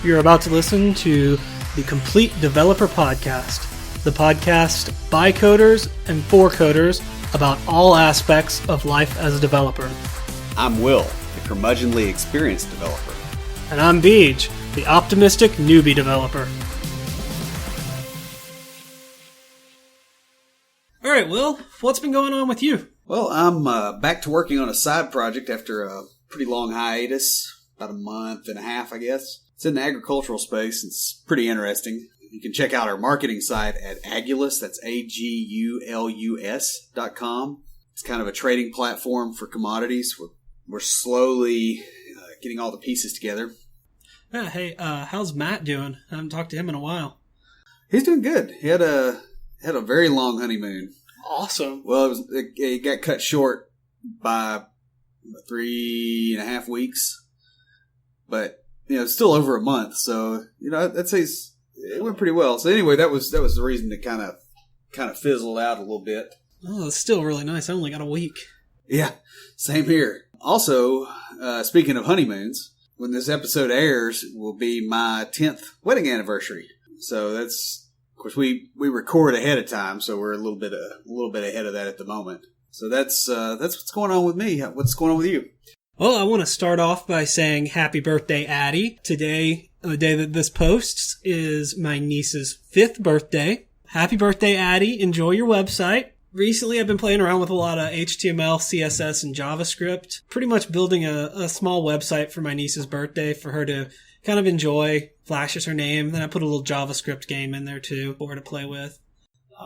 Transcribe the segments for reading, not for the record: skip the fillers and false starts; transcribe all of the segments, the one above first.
You're about to listen to the Complete Developer Podcast, the podcast by coders and for coders about all aspects of life as a developer. I'm Will, the curmudgeonly experienced developer. And I'm Beej, the optimistic newbie developer. All right, Will, what's been going on with you? Well, I'm back to working on a side project after a pretty long hiatus, about a month and a half, I guess. It's in the agricultural space. It's pretty interesting. You can check out our marketing site at Agulus, that's AGULUS.com. It's kind of a trading platform for commodities. We're slowly getting all the pieces together. Yeah, hey, how's Matt doing? I haven't talked to him in a while. He's doing good. He had a very long honeymoon. Awesome. Well, it got cut short by 3.5 weeks, but it's still over a month. So I'd say it went pretty well. So anyway, that was the reason to kind of fizzled out a little bit. Oh, it's still really nice. I only got a week. Yeah, same here. Also, speaking of honeymoons, when this episode airs, will be my 10th wedding anniversary. So that's, of course, we record ahead of time, so we're a little bit ahead of that at the moment. So that's what's going on with me. What's going on with you? Well, I want to start off by saying happy birthday, Addie. Today, the day that this posts, is my niece's 5th birthday. Happy birthday, Addie. Enjoy your website. Recently, I've been playing around with a lot of HTML, CSS, and JavaScript. Pretty much building a small website for my niece's birthday for her to kind of enjoy. Flashes her name. Then I put a little JavaScript game in there, too, for her to play with.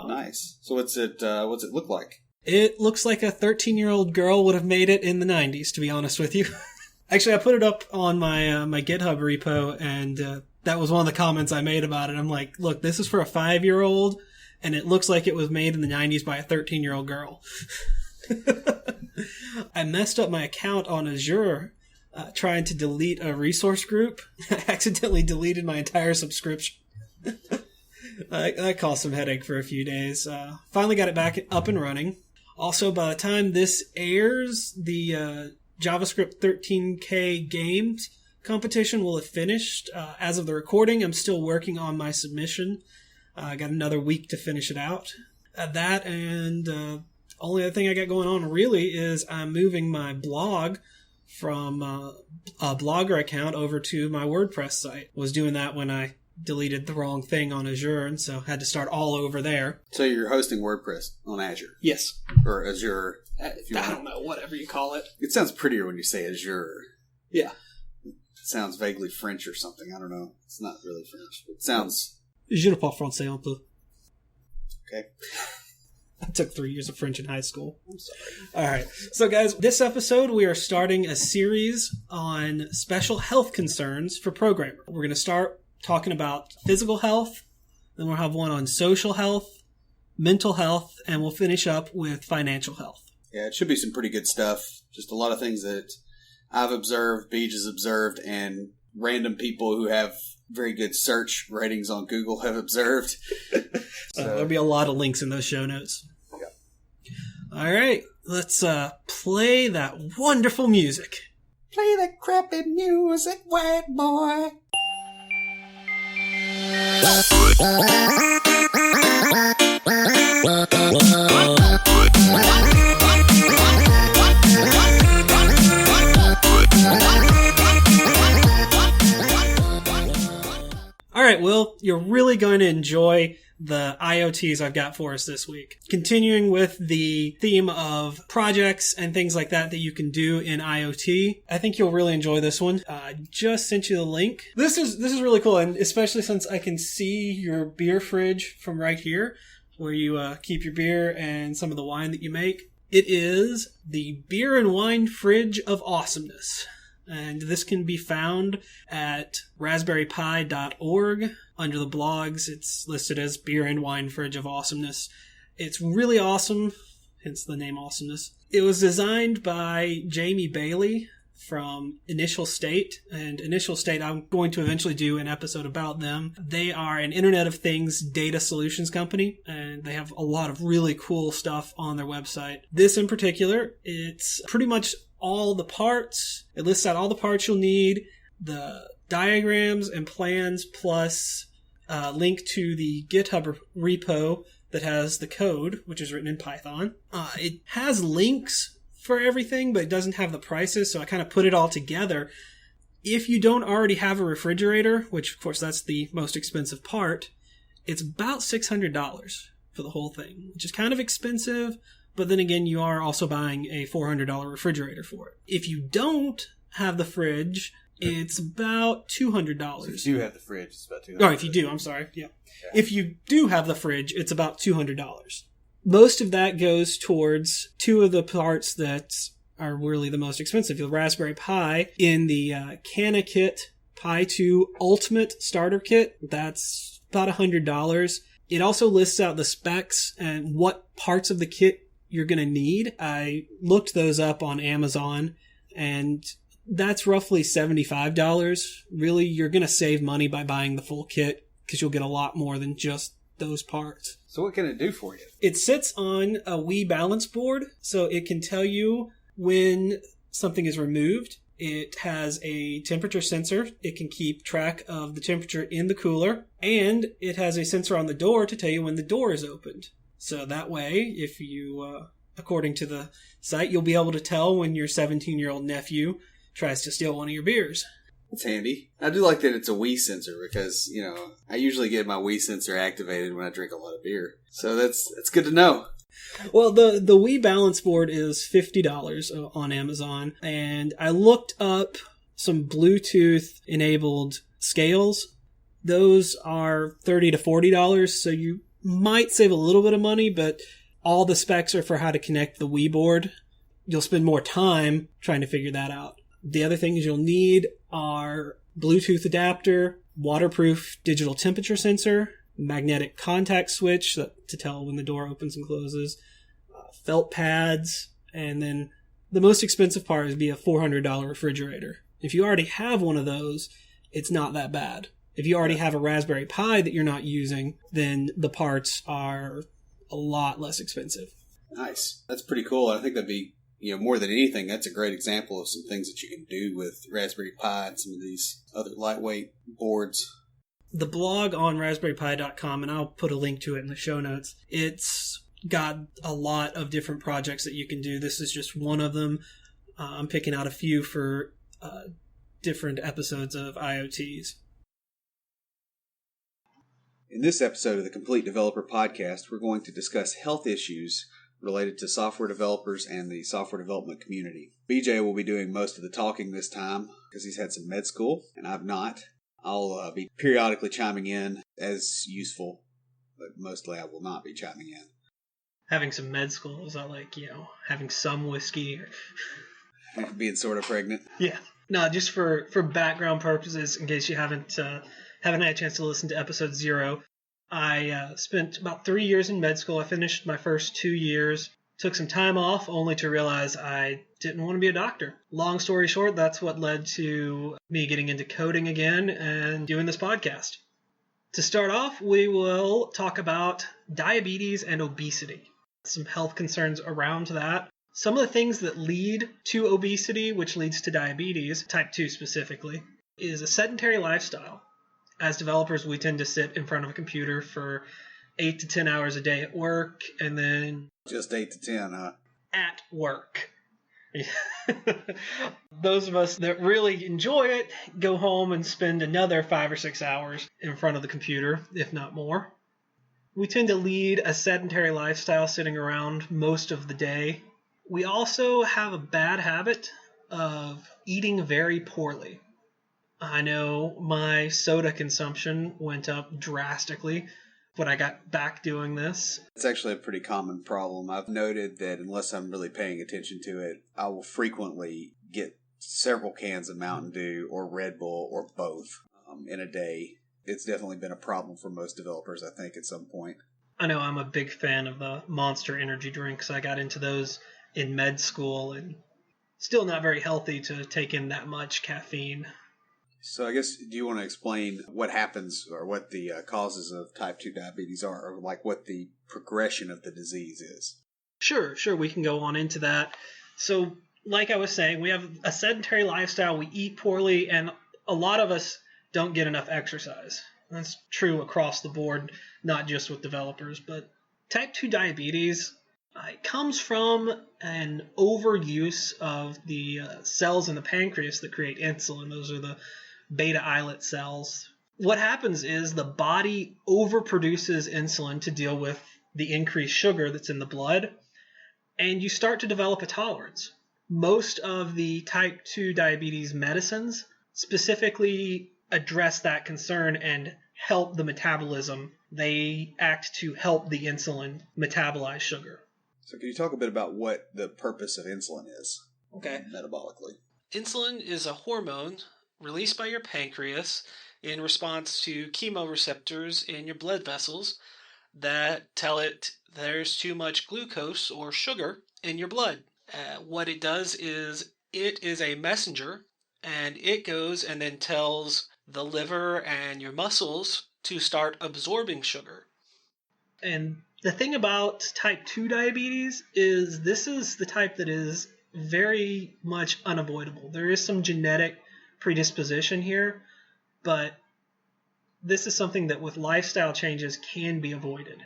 Nice. So what's it look like? It looks like a 13-year-old girl would have made it in the 90s, to be honest with you. Actually, I put it up on my my GitHub repo, and that was one of the comments I made about it. I'm like, look, this is for a 5-year-old, and it looks like it was made in the 90s by a 13-year-old girl. I messed up my account on Azure trying to delete a resource group. I accidentally deleted my entire subscription. That caused some headache for a few days. Finally got it back up and running. Also, by the time this airs, the JavaScript 13K games competition will have finished. As of the recording, I'm still working on my submission. I got another week to finish it out. That and only other thing I got going on really is I'm moving my blog from a Blogger account over to my WordPress site. Was doing that when I deleted the wrong thing on Azure, and so had to start all over there. So you're hosting WordPress on Azure? Yes. Or Azure? I don't know, whatever you call it. It sounds prettier when you say Azure. Yeah. It sounds vaguely French or something. I don't know. It's not really French. It sounds... Je ne parle français un peu. Okay. I took 3 years of French in high school. I'm sorry. All right. So, guys, this episode, we are starting a series on special health concerns for programmers. We're going to start talking about physical health, then we'll have one on social health, mental health, and we'll finish up with financial health. Yeah, it should be some pretty good stuff. Just a lot of things that I've observed, Beej has observed, and random people who have very good search ratings on Google have observed. So, there'll be a lot of links in those show notes. Yeah. All right, let's play that wonderful music. Play that crappy music, white boy. All right, Will, you're really going to enjoy the IoTease I've got for us this week. Continuing with the theme of projects and things like that you can do in IoT. I think you'll really enjoy this one. I just sent you the link. This is really cool, and especially since I can see your beer fridge from right here, where you keep your beer and some of the wine that you make. It is the Beer and Wine Fridge of Awesomeness. And this can be found at raspberrypi.org. Under the blogs, it's listed as Beer and Wine Fridge of Awesomeness. It's really awesome, hence the name Awesomeness. It was designed by Jamie Bailey from Initial State. And Initial State, I'm going to eventually do an episode about them. They are an Internet of Things data solutions company, and they have a lot of really cool stuff on their website. This in particular, it's pretty much all the parts. It lists out all the parts you'll need, the diagrams and plans plus a link to the GitHub repo that has the code, which is written in Python. It has links for everything, but it doesn't have the prices, so I kind of put it all together. If you don't already have a refrigerator, which of course that's the most expensive part, it's about $600 for the whole thing, which is kind of expensive, but then again, you are also buying a $400 refrigerator for it. If you don't have the fridge, it's about $200. So if you do have the fridge, it's about $200. Or if you do, I'm sorry, yeah. If you do have the fridge, it's about $200. Most of that goes towards two of the parts that are really the most expensive. The Raspberry Pi in the CanaKit Pi 2 Ultimate Starter Kit, that's about $100. It also lists out the specs and what parts of the kit you're going to need. I looked those up on Amazon, and that's roughly $75. Really, you're going to save money by buying the full kit because you'll get a lot more than just those parts. So what can it do for you? It sits on a Wii balance board, so it can tell you when something is removed. It has a temperature sensor. It can keep track of the temperature in the cooler, and it has a sensor on the door to tell you when the door is opened. So that way, if you, according to the site, you'll be able to tell when your 17-year-old nephew tries to steal one of your beers. It's handy. I do like that it's a Wii sensor because, I usually get my Wii sensor activated when I drink a lot of beer. So that's good to know. Well, the Wii balance board is $50 on Amazon, and I looked up some Bluetooth-enabled scales. Those are $30 to $40, so you might save a little bit of money, but all the specs are for how to connect the Wii board. You'll spend more time trying to figure that out. The other things you'll need are Bluetooth adapter, waterproof digital temperature sensor, magnetic contact switch to tell when the door opens and closes, felt pads, and then the most expensive part is be a $400 refrigerator. If you already have one of those, it's not that bad. If you already have a Raspberry Pi that you're not using, then the parts are a lot less expensive. Nice. That's pretty cool. I think that'd be, more than anything, that's a great example of some things that you can do with Raspberry Pi and some of these other lightweight boards. The blog on raspberrypi.com, and I'll put a link to it in the show notes, it's got a lot of different projects that you can do. This is just one of them. I'm picking out a few for different episodes of IoTease. In this episode of the Complete Developer Podcast, we're going to discuss health issues related to software developers and the software development community. BJ will be doing most of the talking this time because he's had some med school, and I've not. I'll be periodically chiming in as useful, but mostly I will not be chiming in. Having some med school, is that like, having some whiskey? Being sort of pregnant? Yeah. No, just for background purposes, in case you haven't had a chance to listen to episode 0, I spent about 3 years in med school. I finished my first 2 years, took some time off only to realize I didn't want to be a doctor. Long story short, that's what led to me getting into coding again and doing this podcast. To start off, we will talk about diabetes and obesity, some health concerns around that, some of the things that lead to obesity, which leads to diabetes, type 2 specifically, is a sedentary lifestyle. As developers, we tend to sit in front of a computer for 8 to 10 hours a day at work, and then... Just 8 to 10, huh? At work. Those of us that really enjoy it go home and spend another 5 or 6 hours in front of the computer, if not more. We tend to lead a sedentary lifestyle sitting around most of the day. We also have a bad habit of eating very poorly. I know my soda consumption went up drastically when I got back doing this. It's actually a pretty common problem. I've noted that unless I'm really paying attention to it, I will frequently get several cans of Mountain Dew or Red Bull or both in a day. It's definitely been a problem for most developers, I think, at some point. I know I'm a big fan of the Monster energy drinks. I got into those in med school, and still not very healthy to take in that much caffeine. So I guess, do you want to explain what happens or what the causes of type 2 diabetes are, or like what the progression of the disease is? Sure, we can go on into that. So, like I was saying, we have a sedentary lifestyle, we eat poorly, and a lot of us don't get enough exercise. That's true across the board, not just with developers, but type 2 diabetes it comes from an overuse of the cells in the pancreas that create insulin. Those are the beta islet cells. What happens is the body overproduces insulin to deal with the increased sugar that's in the blood, and you start to develop a tolerance. Most of the type 2 diabetes medicines specifically address that concern and help the metabolism. They act to help the insulin metabolize sugar. So can you talk a bit about what the purpose of insulin is? Okay. Metabolically. Insulin is a hormone released by your pancreas in response to chemoreceptors in your blood vessels that tell it there's too much glucose or sugar in your blood. What it does is it is a messenger, and it goes and then tells the liver and your muscles to start absorbing sugar. And the thing about type 2 diabetes is this is the type that is very much unavoidable. There is some genetic predisposition here, but this is something that with lifestyle changes can be avoided.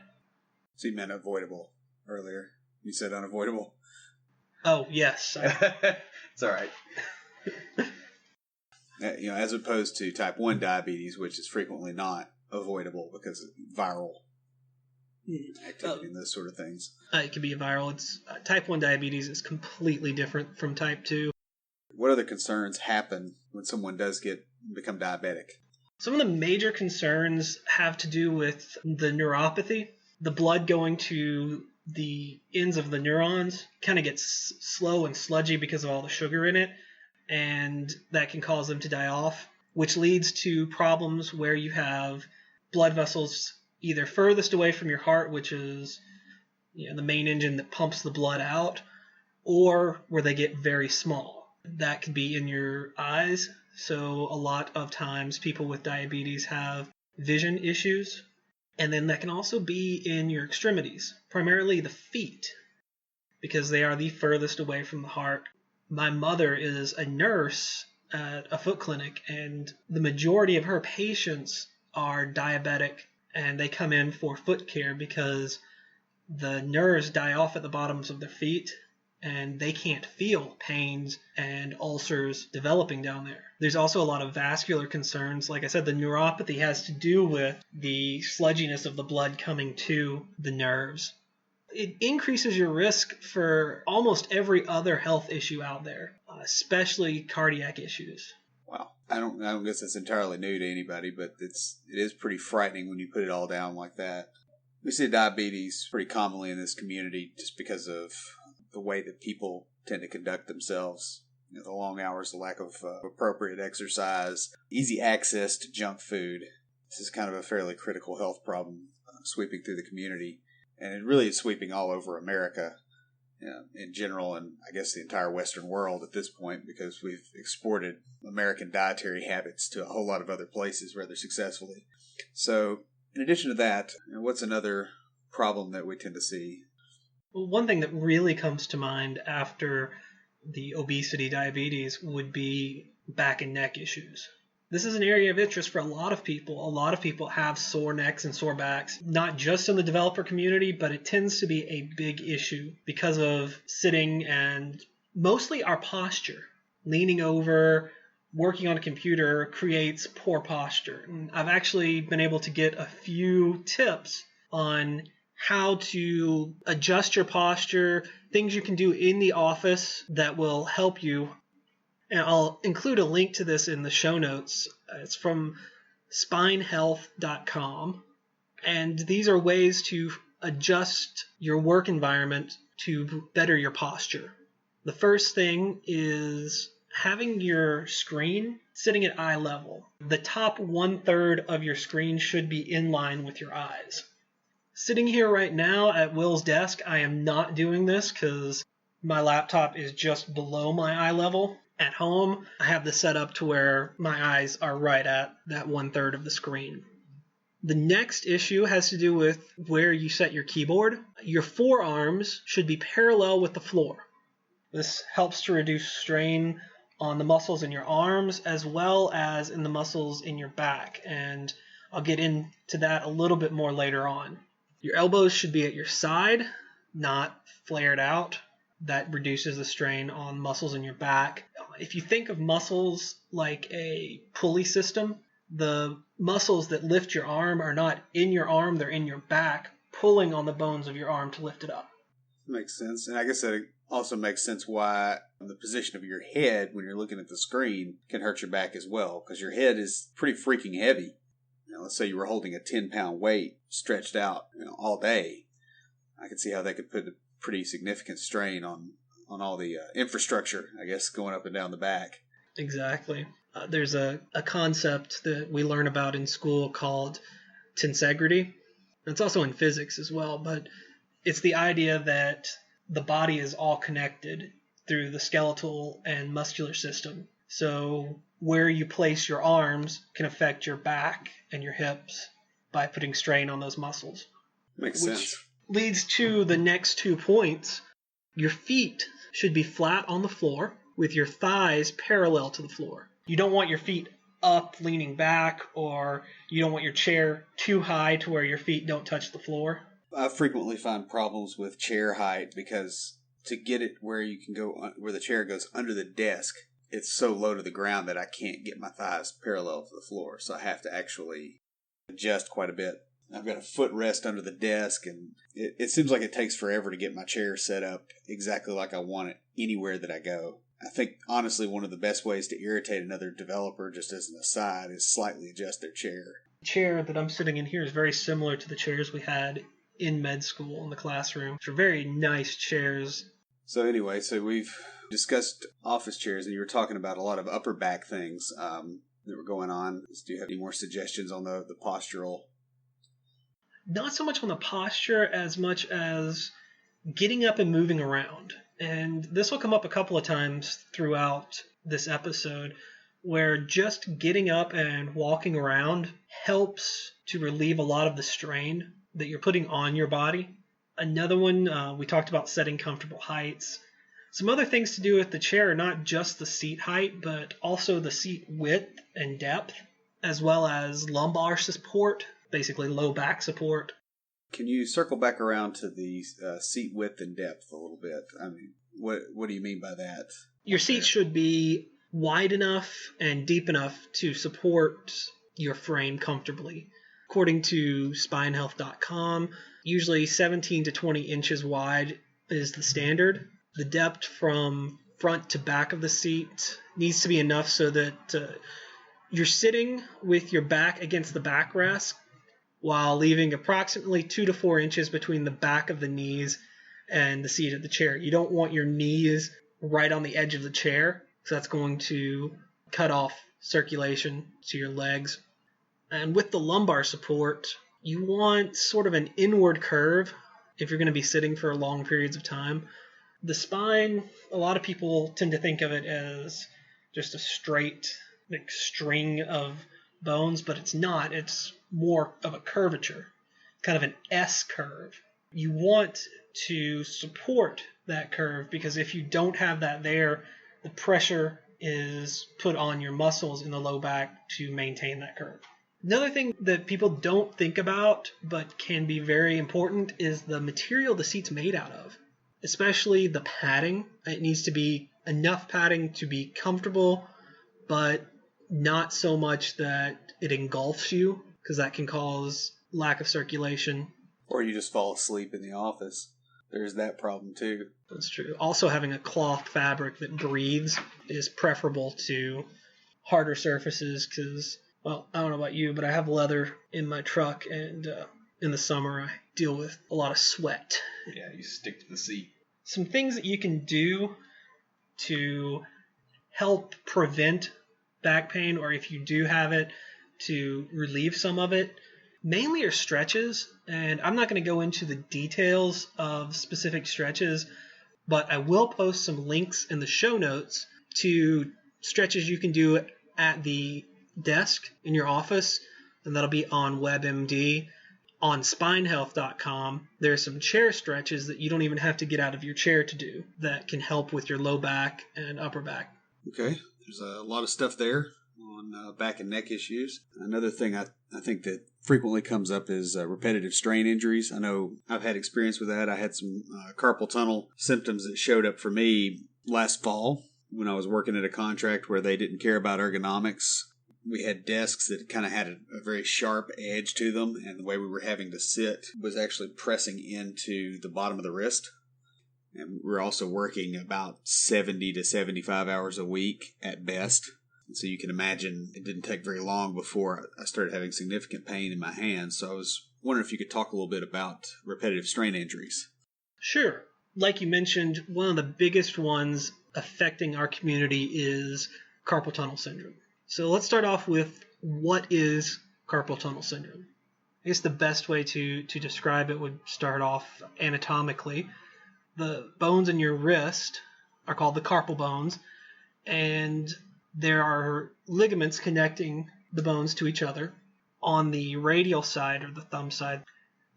So you meant avoidable earlier. You said unavoidable. Oh, yes. It's all right. As opposed to type 1 diabetes, which is frequently not avoidable because of viral activity and those sort of things. It can be viral. Type 1 diabetes is completely different from type 2. What other concerns happen when someone does become diabetic? Some of the major concerns have to do with the neuropathy. The blood going to the ends of the neurons kind of gets slow and sludgy because of all the sugar in it, and that can cause them to die off, which leads to problems where you have blood vessels either furthest away from your heart, which is the main engine that pumps the blood out, or where they get very small. That could be in your eyes. So a lot of times people with diabetes have vision issues. And then that can also be in your extremities, primarily the feet, because they are the furthest away from the heart. My mother is a nurse at a foot clinic, and the majority of her patients are diabetic, and they come in for foot care because the nerves die off at the bottoms of their feet, and they can't feel pains and ulcers developing down there. There's also a lot of vascular concerns. Like I said, the neuropathy has to do with the sludginess of the blood coming to the nerves. It increases your risk for almost every other health issue out there, especially cardiac issues. Wow. I don't guess it's entirely new to anybody, but it is pretty frightening when you put it all down like that. We see diabetes pretty commonly in this community just because of the way that people tend to conduct themselves. The long hours, the lack of appropriate exercise, easy access to junk food. This is kind of a fairly critical health problem sweeping through the community. And it really is sweeping all over America in general, and I guess the entire Western world at this point, because we've exported American dietary habits to a whole lot of other places rather successfully. So in addition to that, what's another problem that we tend to see? Well, one thing that really comes to mind after the obesity diabetes would be back and neck issues. This is an area of interest for a lot of people. A lot of people have sore necks and sore backs, not just in the developer community, but it tends to be a big issue because of sitting and mostly our posture. Leaning over, working on a computer creates poor posture. And I've actually been able to get a few tips on how to adjust your posture, things you can do in the office that will help you. And I'll include a link to this in the show notes. It's from spinehealth.com. And these are ways to adjust your work environment to better your posture. The first thing is having your screen sitting at eye level. The top 1/3 of your screen should be in line with your eyes. Sitting here right now at Will's desk, I am not doing this because my laptop is just below my eye level. At home, I have this set up to where my eyes are right at that 1/3 of the screen. The next issue has to do with where you set your keyboard. Your forearms should be parallel with the floor. This helps to reduce strain on the muscles in your arms as well as in the muscles in your back. And I'll get into that a little bit more later on. Your elbows should be at your side, not flared out. That reduces the strain on muscles in your back. If you think of muscles like a pulley system, the muscles that lift your arm are not in your arm, they're in your back, pulling on the bones of your arm to lift it up. Makes sense. And I guess that also makes sense why the position of your head when you're looking at the screen can hurt your back as well, because your head is pretty freaking heavy. Let's say you were holding a 10-pound weight stretched out all day. I could see how that could put a pretty significant strain on all the infrastructure, I guess, going up and down the back. Exactly. There's a concept that we learn about in school called tensegrity. It's also in physics as well, but it's the idea that the body is all connected through the skeletal and muscular system. So where you place your arms can affect your back and your hips by putting strain on those muscles. Makes sense. Leads to the next 2 points. Your feet should be flat on the floor with your thighs parallel to the floor. You don't want your feet up leaning back, or you don't want your chair too high to where your feet don't touch the floor. I frequently find problems with chair height because to get it where you can go, where the chair goes under the desk, it's so low to the ground that I can't get my thighs parallel to the floor. So I have to actually adjust quite a bit. I've got a footrest under the desk, and it seems like it takes forever to get my chair set up exactly like I want it anywhere that I go. I think, honestly, one of the best ways to irritate another developer, just as an aside, is slightly adjust their chair. The chair that I'm sitting in here is very similar to the chairs we had in med school in the classroom, which are very nice chairs. So anyway, we've discussed office chairs, and you were talking about a lot of upper back things that were going on. Do you have any more suggestions on the postural? Not so much on the posture as much as getting up and moving around. And this will come up a couple of times throughout this episode, where just getting up and walking around helps to relieve a lot of the strain that you're putting on your body. Another one, we talked about setting comfortable heights. Some other things to do with the chair are not just the seat height, but also the seat width and depth, as well as lumbar support, basically low back support. Can you circle back around to the seat width and depth a little bit? I mean, what do you mean by that? Your seat should be wide enough and deep enough to support your frame comfortably. According to spinehealth.com, usually 17 to 20 inches wide is the standard. The depth from front to back of the seat needs to be enough so that you're sitting with your back against the backrest while leaving approximately 2 to 4 inches between the back of the knees and the seat of the chair. You don't want your knees right on the edge of the chair, so that's going to cut off circulation to your legs. And with the lumbar support, you want sort of an inward curve if you're going to be sitting for long periods of time. The spine, a lot of people tend to think of it as just a straight string of bones, but it's not. It's more of a curvature, kind of an S curve. You want to support that curve because if you don't have that there, the pressure is put on your muscles in the low back to maintain that curve. Another thing that people don't think about but can be very important is the material the seat's made out of, especially the padding. It needs to be enough padding to be comfortable, but not so much that it engulfs you, because that can cause lack of circulation. Or you just fall asleep in the office. There's that problem too. That's true. Also, having a cloth fabric that breathes is preferable to harder surfaces because, well, I don't know about you, but I have leather in my truck, and in the summer I deal with a lot of sweat. Yeah, you stick to the seat. Some things that you can do to help prevent back pain, or if you do have it, to relieve some of it, mainly are stretches. And I'm not going to go into the details of specific stretches, but I will post some links in the show notes to stretches you can do at the desk in your office, and that'll be on WebMD. On spinehealth.com, there are some chair stretches that you don't even have to get out of your chair to do that can help with your low back and upper back. Okay. There's a lot of stuff there on back and neck issues. Another thing I think that frequently comes up is repetitive strain injuries. I know I've had experience with that. I had some carpal tunnel symptoms that showed up for me last fall when I was working at a contract where they didn't care about ergonomics. We had desks that kind of had a very sharp edge to them, and the way we were having to sit was actually pressing into the bottom of the wrist. And we're also working about 70 to 75 hours a week at best. And so you can imagine it didn't take very long before I started having significant pain in my hands. So I was wondering if you could talk a little bit about repetitive strain injuries. Sure. Like you mentioned, one of the biggest ones affecting our community is carpal tunnel syndrome. So let's start off with what is carpal tunnel syndrome. I guess the best way to describe it would start off anatomically. The bones in your wrist are called the carpal bones, and there are ligaments connecting the bones to each other. On the radial side, or the thumb side,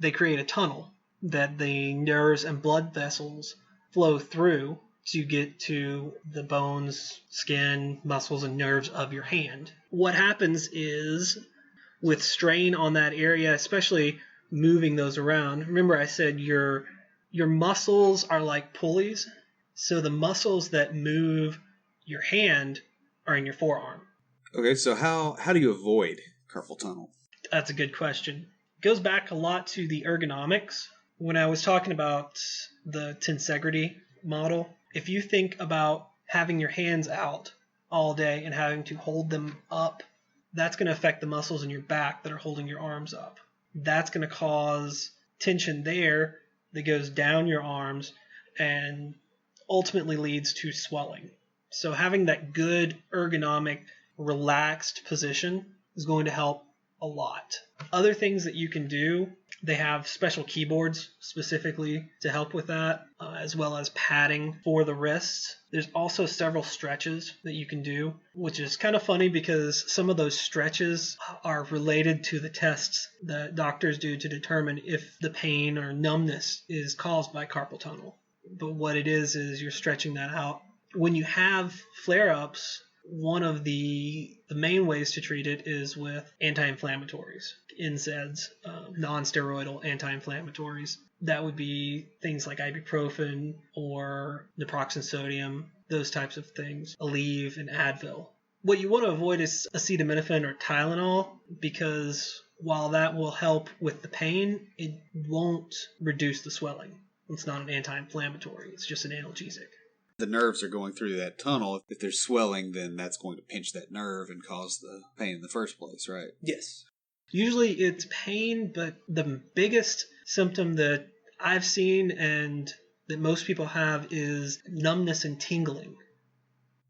they create a tunnel that the nerves and blood vessels flow through to get to the bones, skin, muscles, and nerves of your hand. What happens is, with strain on that area, especially moving those around, remember I said your muscles are like pulleys, so the muscles that move your hand are in your forearm. Okay, so how do you avoid carpal tunnel? That's a good question. It goes back a lot to the ergonomics. When I was talking about the tensegrity model, if you think about having your hands out all day and having to hold them up, that's going to affect the muscles in your back that are holding your arms up. That's going to cause tension there that goes down your arms and ultimately leads to swelling. So having that good ergonomic, relaxed position is going to help a lot. Other things that you can do, they have special keyboards specifically to help with that, as well as padding for the wrists. There's also several stretches that you can do, which is kind of funny because some of those stretches are related to the tests that doctors do to determine if the pain or numbness is caused by carpal tunnel. But what it is you're stretching that out. When you have flare-ups, one of the main ways to treat it is with anti-inflammatories, NSAIDs, non-steroidal anti-inflammatories. That would be things like ibuprofen or naproxen sodium, those types of things, Aleve and Advil. What you want to avoid is acetaminophen or Tylenol, because while that will help with the pain, it won't reduce the swelling. It's not an anti-inflammatory, it's just an analgesic. The nerves are going through that tunnel. If there's swelling, then that's going to pinch that nerve and cause the pain in the first place, right? Yes. Usually it's pain, but the biggest symptom that I've seen and that most people have is numbness and tingling.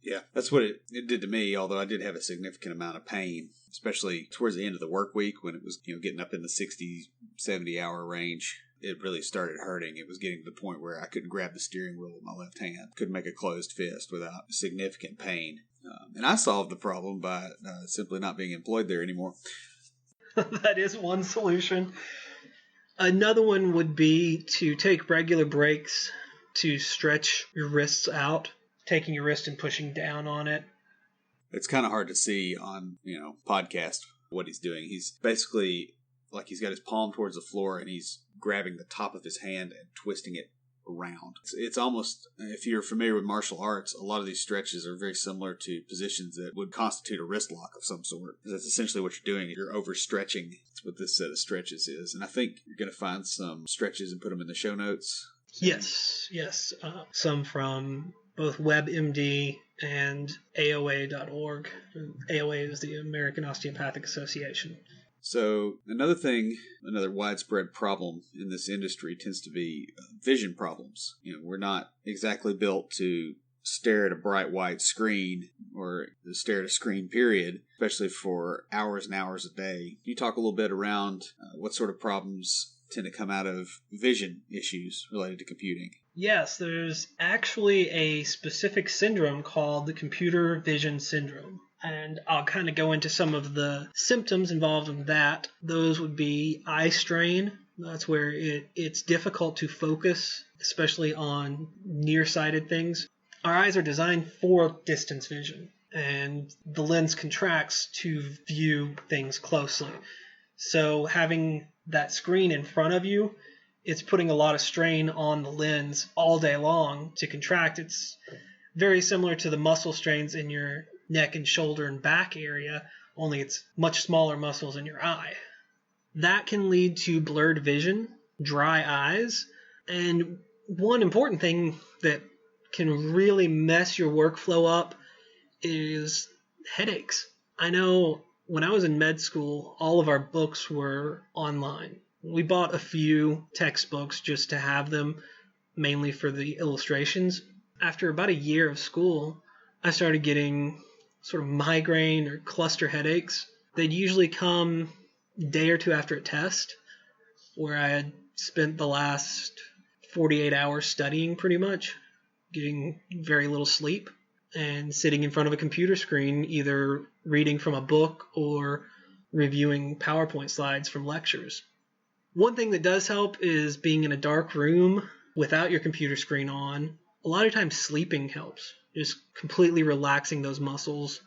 Yeah, that's what it did to me, although I did have a significant amount of pain, especially towards the end of the work week when it was getting up in the 60, 70-hour range. It really started hurting. It was getting to the point where I couldn't grab the steering wheel with my left hand. Couldn't make a closed fist without significant pain. And I solved the problem by simply not being employed there anymore. That is one solution. Another one would be to take regular breaks to stretch your wrists out, taking your wrist and pushing down on it. It's kind of hard to see on, podcast what he's doing. He's basically like he's got his palm towards the floor and he's grabbing the top of his hand and twisting it around. It's almost, if you're familiar with martial arts, a lot of these stretches are very similar to positions that would constitute a wrist lock of some sort. That's essentially what you're doing. You're overstretching. That's what this set of stretches is. And I think you're going to find some stretches and put them in the show notes. Yes. Some from both WebMD and AOA.org. AOA is the American Osteopathic Association. So another widespread problem in this industry tends to be vision problems. We're not exactly built to stare at a bright white screen or stare at a screen period, especially for hours and hours a day. Can you talk a little bit around what sort of problems tend to come out of vision issues related to computing? Yes, there's actually a specific syndrome called the computer vision syndrome. And I'll kind of go into some of the symptoms involved in that. Those would be eye strain. That's where it's difficult to focus, especially on nearsighted things. Our eyes are designed for distance vision. and the lens contracts to view things closely. So having that screen in front of you, it's putting a lot of strain on the lens all day long to contract. It's very similar to the muscle strains in your neck and shoulder and back area, only it's much smaller muscles in your eye. That can lead to blurred vision, dry eyes, and one important thing that can really mess your workflow up is headaches. I know when I was in med school, all of our books were online. We bought a few textbooks just to have them, mainly for the illustrations. After about a year of school, I started getting sort of migraine or cluster headaches. They'd usually come a day or two after a test, where I had spent the last 48 hours studying pretty much, getting very little sleep, and sitting in front of a computer screen, either reading from a book or reviewing PowerPoint slides from lectures. One thing that does help is being in a dark room without your computer screen on. A lot of times sleeping helps, just completely relaxing those muscles.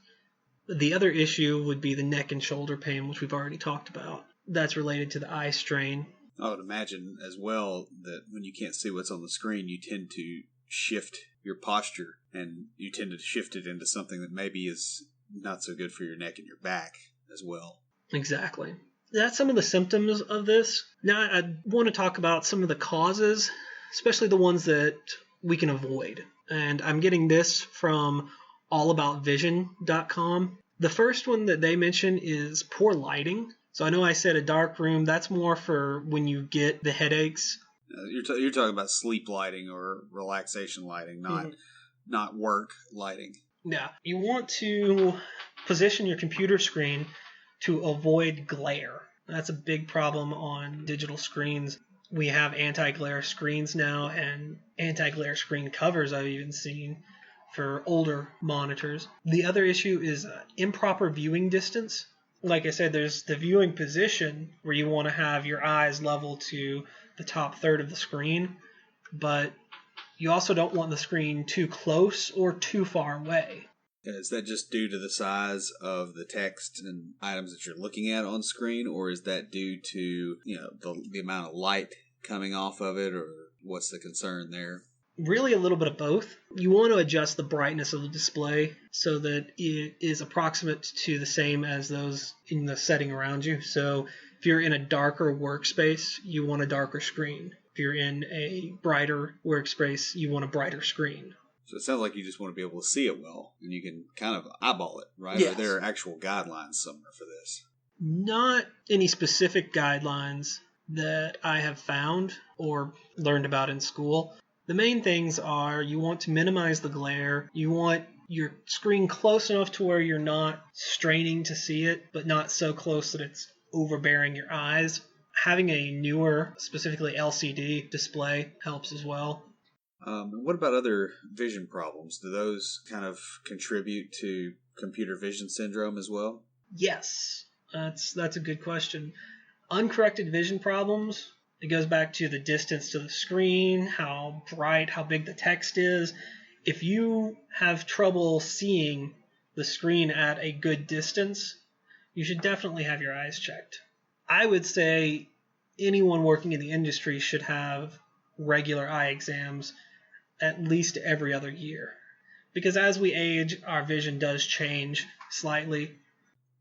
The other issue would be the neck and shoulder pain, which we've already talked about. That's related to the eye strain. I would imagine as well that when you can't see what's on the screen, you tend to shift your posture, and you tend to shift it into something that maybe is not so good for your neck and your back as well. Exactly. That's some of the symptoms of this. Now, I want to talk about some of the causes, especially the ones that we can avoid. And I'm getting this from allaboutvision.com. The first one that they mention is poor lighting. So I know I said a dark room. That's more for when you get the headaches. You're talking about sleep lighting or relaxation lighting, not work lighting. Yeah. You want to position your computer screen to avoid glare. That's a big problem on digital screens. We have anti-glare screens now, and anti-glare screen covers I've even seen for older monitors. The other issue is improper viewing distance. Like I said, there's the viewing position where you want to have your eyes level to the top third of the screen, but you also don't want the screen too close or too far away. Is that just due to the size of the text and items that you're looking at on screen, or is that due to the amount of light coming off of it, or what's the concern there? Really a little bit of both. You want to adjust the brightness of the display so that it is approximate to the same as those in the setting around you. So if you're in a darker workspace, you want a darker screen. If you're in a brighter workspace, you want a brighter screen. So it sounds like you just want to be able to see it well, and you can kind of eyeball it, right? Yes. Or there are actual guidelines somewhere for this? Not any specific guidelines that I have found or learned about in school. The main things are you want to minimize the glare. You want your screen close enough to where you're not straining to see it, but not so close that it's overbearing your eyes. Having a newer, specifically LCD display helps as well. What about other vision problems? Do those kind of contribute to computer vision syndrome as well? Yes, that's a good question. Uncorrected vision problems, it goes back to the distance to the screen, how bright, how big the text is. If you have trouble seeing the screen at a good distance, you should definitely have your eyes checked. I would say anyone working in the industry should have regular eye exams at least every other year. Because as we age, our vision does change slightly.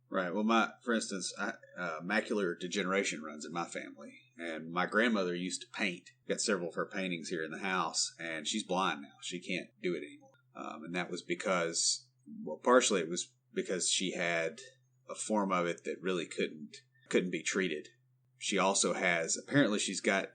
Right. Well, for instance, macular degeneration runs in my family, and my grandmother used to paint. Got several of her paintings here in the house, and she's blind now. She can't do it anymore. And that was because, partially it was because she had a form of it that really couldn't be treated. She also apparently she's got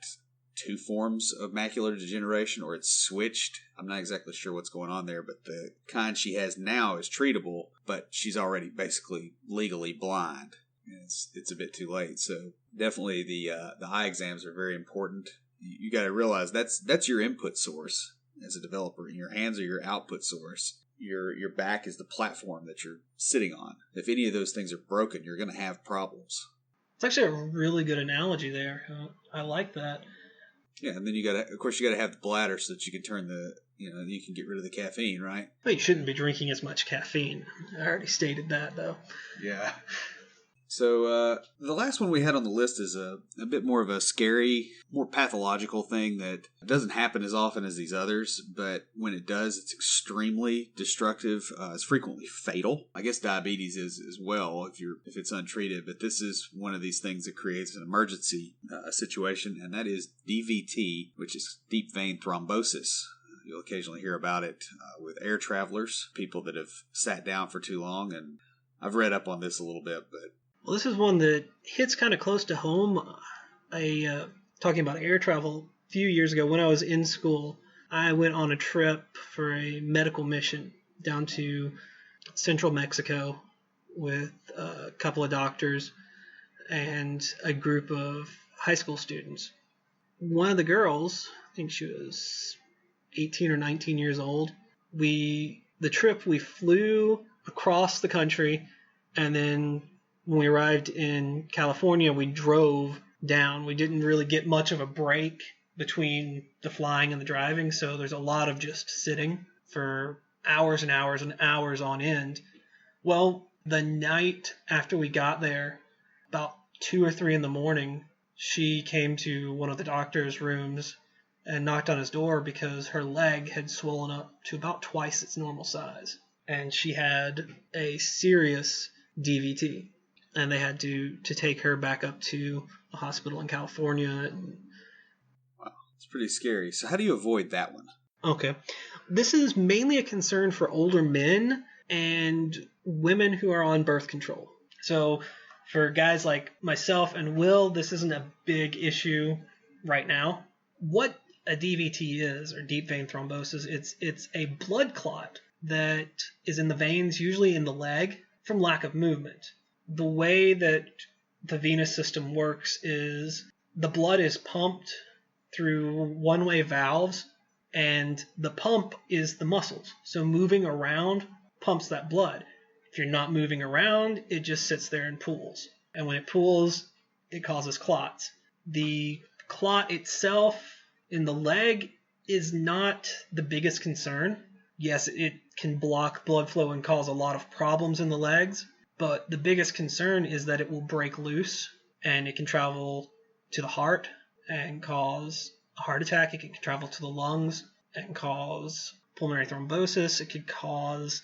two forms of macular degeneration, or it's switched. I'm not exactly sure what's going on there, but the kind she has now is treatable, but she's already basically legally blind. And it's a bit too late. So definitely the eye exams are very important. You got to realize that's your input source as a developer. Your hands are your output source. Your back is the platform that you're sitting on. If any of those things are broken, you're going to have problems. It's actually a really good analogy there. I like that. Yeah, and then you got to have the bladder so that you can turn the you can get rid of the caffeine, right? Well, you shouldn't be drinking as much caffeine. I already stated that, though. Yeah. So the last one we had on the list is a bit more of a scary, more pathological thing that doesn't happen as often as these others, but when it does, it's extremely destructive. It's frequently fatal. I guess diabetes is as well if it's untreated, but this is one of these things that creates an emergency situation, and that is DVT, which is deep vein thrombosis. You'll occasionally hear about it with air travelers, people that have sat down for too long, and I've read up on this a little bit, but well, this is one that hits kind of close to home. Talking about air travel, a few years ago when I was in school, I went on a trip for a medical mission down to central Mexico with a couple of doctors and a group of high school students. One of the girls, I think she was 18 or 19 years old, we flew across the country, and then when we arrived in California, we drove down. We didn't really get much of a break between the flying and the driving, so there's a lot of just sitting for hours and hours and hours on end. Well, the night after we got there, about 2 or 3 in the morning, she came to one of the doctor's rooms and knocked on his door because her leg had swollen up to about twice its normal size. And she had a serious DVT. And they had to take her back up to a hospital in California. Wow, it's pretty scary. So how do you avoid that one? Okay. This is mainly a concern for older men and women who are on birth control. So for guys like myself and Will, this isn't a big issue right now. What a DVT is, or deep vein thrombosis, it's a blood clot that is in the veins, usually in the leg, from lack of movement. The way that the venous system works is the blood is pumped through one-way valves, and the pump is the muscles. So moving around pumps that blood. If you're not moving around, it just sits there and pools. And when it pools, it causes clots. The clot itself in the leg is not the biggest concern. Yes, it can block blood flow and cause a lot of problems in the legs. But the biggest concern is that it will break loose, and it can travel to the heart and cause a heart attack. It can travel to the lungs and cause pulmonary thrombosis. It could cause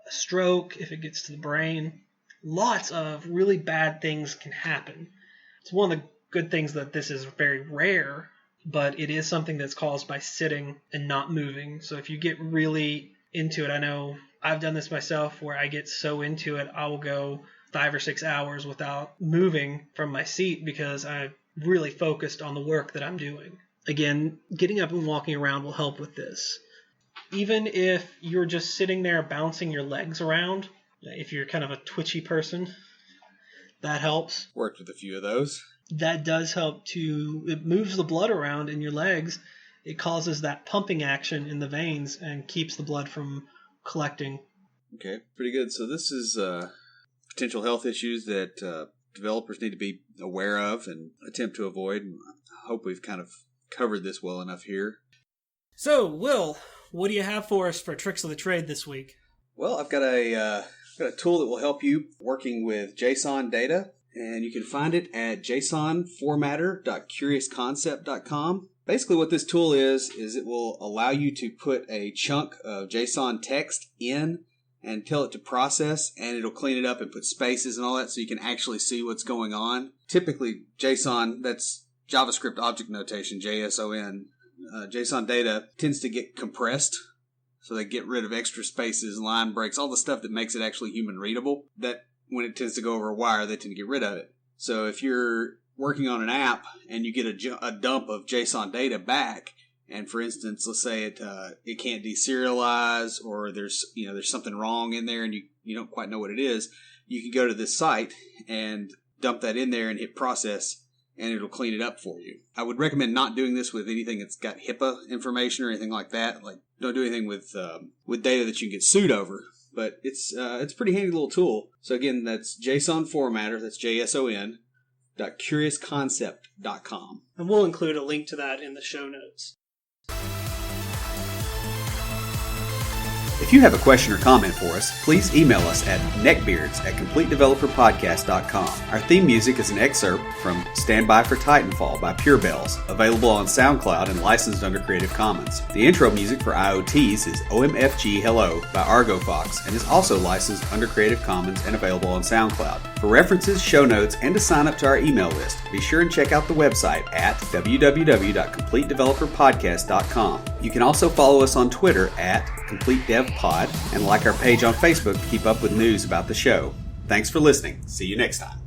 a stroke if it gets to the brain. Lots of really bad things can happen. It's one of the good things that this is very rare, but it is something that's caused by sitting and not moving. So if you get really into it, I know I've done this myself where I get so into it, I will go 5 or 6 hours without moving from my seat because I'm really focused on the work that I'm doing. Again, getting up and walking around will help with this. Even if you're just sitting there bouncing your legs around, if you're kind of a twitchy person, that helps. Worked with a few of those. That does help too. It moves the blood around in your legs. It causes that pumping action in the veins and keeps the blood from collecting. Okay, pretty good. So this is potential health issues that developers need to be aware of and attempt to avoid. I hope we've kind of covered this well enough here. So, Will, what do you have for us for Tricks of the Trade this week? Well, I've got a tool that will help you working with JSON data, and you can find it at jsonformatter.curiousconcept.com. Basically what this tool is it will allow you to put a chunk of JSON text in and tell it to process, and it'll clean it up and put spaces and all that so you can actually see what's going on. Typically, JSON, that's JavaScript object notation, JSON. JSON data tends to get compressed, so they get rid of extra spaces, line breaks, all the stuff that makes it actually human readable. That when it tends to go over a wire, they tend to get rid of it. So if you're working on an app and you get a dump of JSON data back, and for instance, let's say it can't deserialize, or there's something wrong in there and you don't quite know what it is, you can go to this site and dump that in there and hit process, and it'll clean it up for you. I would recommend not doing this with anything that's got HIPAA information or anything like that. Like, don't do anything with data that you can get sued over. But it's a pretty handy little tool. So again, that's JSON formatter. That's JSON.curiousconcept.com. And we'll include a link to that in the show notes. If you have a question or comment for us, please email us at neckbeards@completedeveloperpodcast.com. Our theme music is an excerpt from Stand By for Titanfall by Pure Bells, available on SoundCloud and licensed under Creative Commons. The intro music for IoTease is OMFG Hello by Argo Fox and is also licensed under Creative Commons and available on SoundCloud. For references, show notes, and to sign up to our email list, be sure and check out the website at www.completedeveloperpodcast.com. You can also follow us on Twitter at CompleteDevPod and like our page on Facebook to keep up with news about the show. Thanks for listening. See you next time.